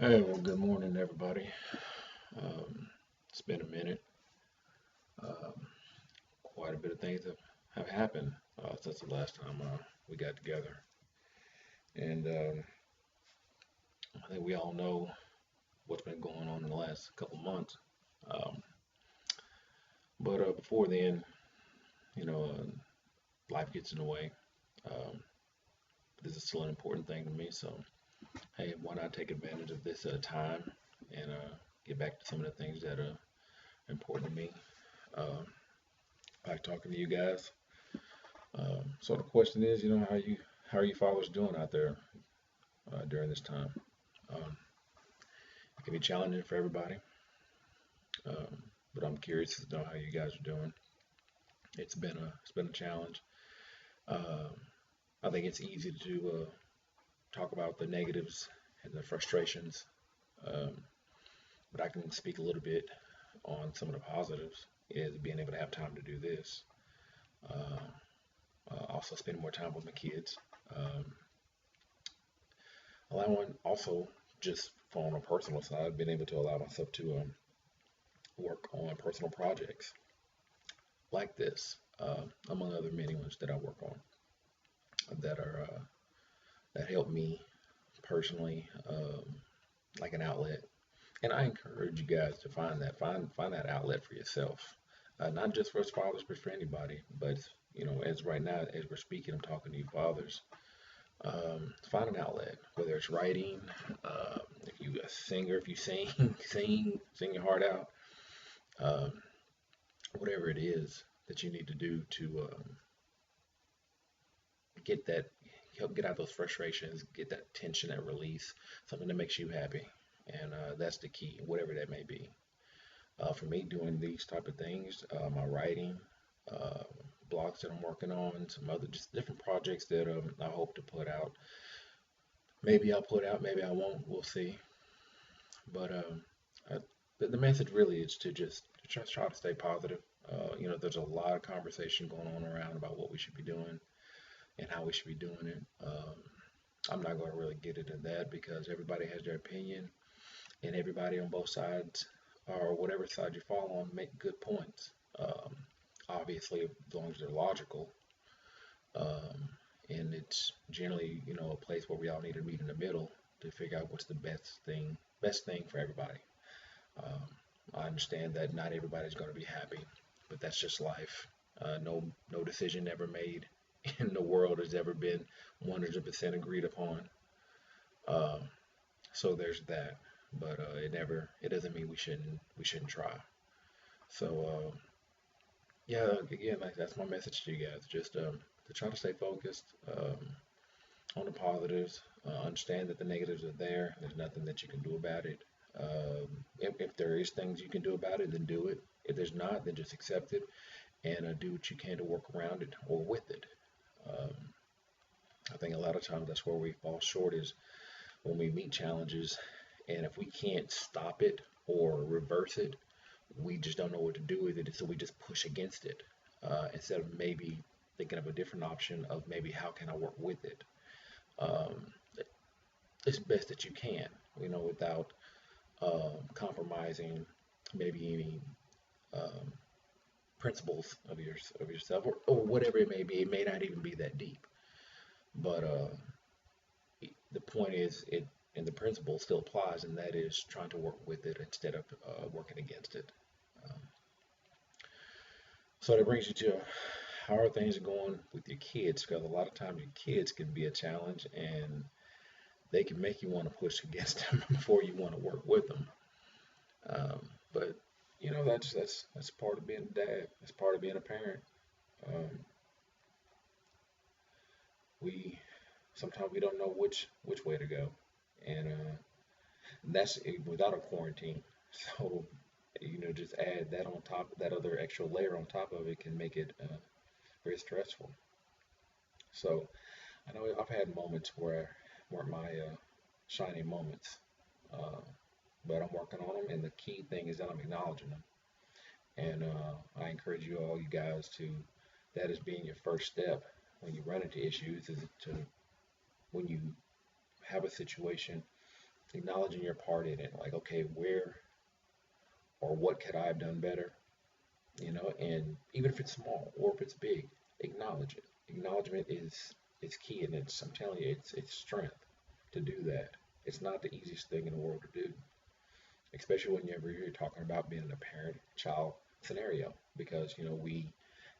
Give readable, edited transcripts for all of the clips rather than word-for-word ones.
Hey, well, good morning, everybody. Um, it's been a minute. Um, Quite a bit of things have happened since the last time we got together. And I think we all know what's been going on in the last couple months. Um, but before then, you know, life gets in the way. Um, this is still an important thing to me. So, hey, why not take advantage of this time and get back to some of the things that are important to me? Um, I like talking to you guys. So the question is, how are you fathers doing out there during this time? Um, it can be challenging for everybody, um, but I'm curious to know how you guys are doing. It's been a challenge. Um, I think it's easy to talk about the negatives and the frustrations, um, but I can speak a little bit on some of the positives. Is being able to have time to do this. Uh, Also spend more time with my kids. Um, Allowing also just on a personal side, being able to allow myself to work on personal projects like this, among other many ones that I work on that are that help me personally, like an outlet. And I encourage you guys to find that outlet for yourself, not just for us fathers, but for anybody. But as right now, as we're speaking, I'm talking to you fathers. Find an outlet, whether it's writing, if you a singer, if you sing, sing your heart out, um, whatever it is that you need to do to get that, help get out those frustrations, get that tension, that release, something that makes you happy, and that's the key, whatever that may be. For me, doing these type of things, my writing, uh, blogs that I'm working on, some other just different projects that I hope to put out. Maybe I'll put out, maybe I won't. We'll see. But I, the message really is to just try to stay positive. There's a lot of conversation going on around about what we should be doing and how we should be doing it. I'm not going to really get into that because everybody has their opinion, and everybody on both sides, or whatever side you fall on, make good points. Um, Obviously, as long as they're logical, um, and it's generally a place where we all need to meet in the middle to figure out what's the best thing for everybody. Um, I understand that not everybody's going to be happy, but that's just life. No decision ever made in the world has ever been 100% agreed upon. Um, so there's that, but it doesn't mean we shouldn't try. So yeah, again, like that's my message to you guys. Just to try to stay focused on the positives. Understand that the negatives are there. There's nothing that you can do about it. If there is things you can do about it, then do it. If there's not, then just accept it and do what you can to work around it or with it. Um, I think a lot of times that's where we fall short is when we meet challenges, and if we can't stop it or reverse it, we just don't know what to do with it, so we just push against it instead of maybe thinking of a different option of maybe how can I work with it. Um, it's best that you can, without compromising maybe any um, principles of yourself or whatever it may be. It may not even be that deep, but the point is it and the principle still applies, and that is trying to work with it instead of working against it. Um, so that brings you to how are things going with your kids? Because a lot of times your kids can be a challenge, and they can make you want to push against them before you want to work with them. But that's part of being a dad. That's part of being a parent. Um, we sometimes we don't know which way to go, and that's without a quarantine. So just add that on top, that other extra layer on top of it can make it very stressful. So I know I've had moments where weren't my shining moments, uh, but I'm working on them, and the key thing is that I'm acknowledging them. And I encourage you all, you guys, to that is being your first step when you run into issues is to when you have a situation acknowledging your part in it. Like, okay, where or what could I have done better? And even if it's small or if it's big, acknowledge it. Acknowledgement is key, and I'm telling you, it's strength to do that. It's not the easiest thing in the world to do, especially whenever you're talking about being in a parent-child scenario, because we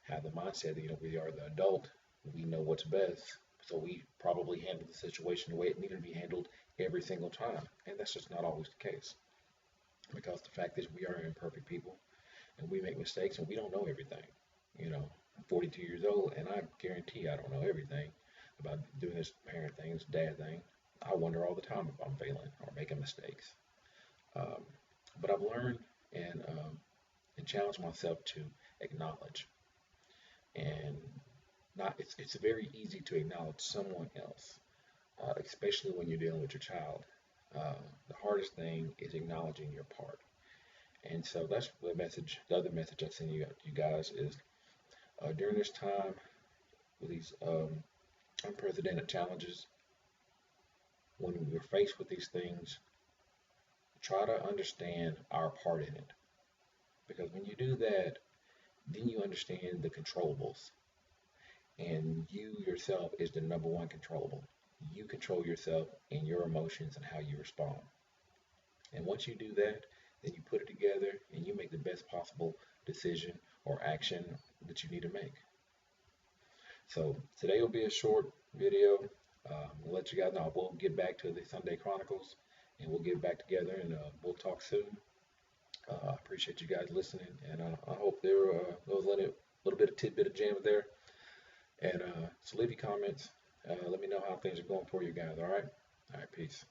have the mindset that we are the adult, we know what's best, so we probably handle the situation the way it needed to be handled every single time, and that's just not always the case, because the fact is we are imperfect people and we make mistakes and we don't know everything. I'm 42 years old and I guarantee I don't know everything about doing this parent thing, this dad thing. I wonder all the time if I'm failing or making mistakes. Um, but I've learned and challenged myself to acknowledge, and not it's very easy to acknowledge someone else, especially when you're dealing with your child. Uh, the hardest thing is acknowledging your part. And so that's the message. The other message I send you guys is during this time with these unprecedented challenges, when we're faced with these things, try to understand our part in it. Because when you do that, then you understand the controllables. And you yourself is the number one controllable. You control yourself and your emotions and how you respond. And once you do that, then you put it together and you make the best possible decision or action that you need to make. So today will be a short video. We'll let you guys know. We'll get back to the Sunday Chronicles and we'll get back together and we'll talk soon. I appreciate you guys listening, and I hope there was a little bit of tidbit of jam there. And so leave your comments. Let me know how things are going for you guys. All right. All right. Peace.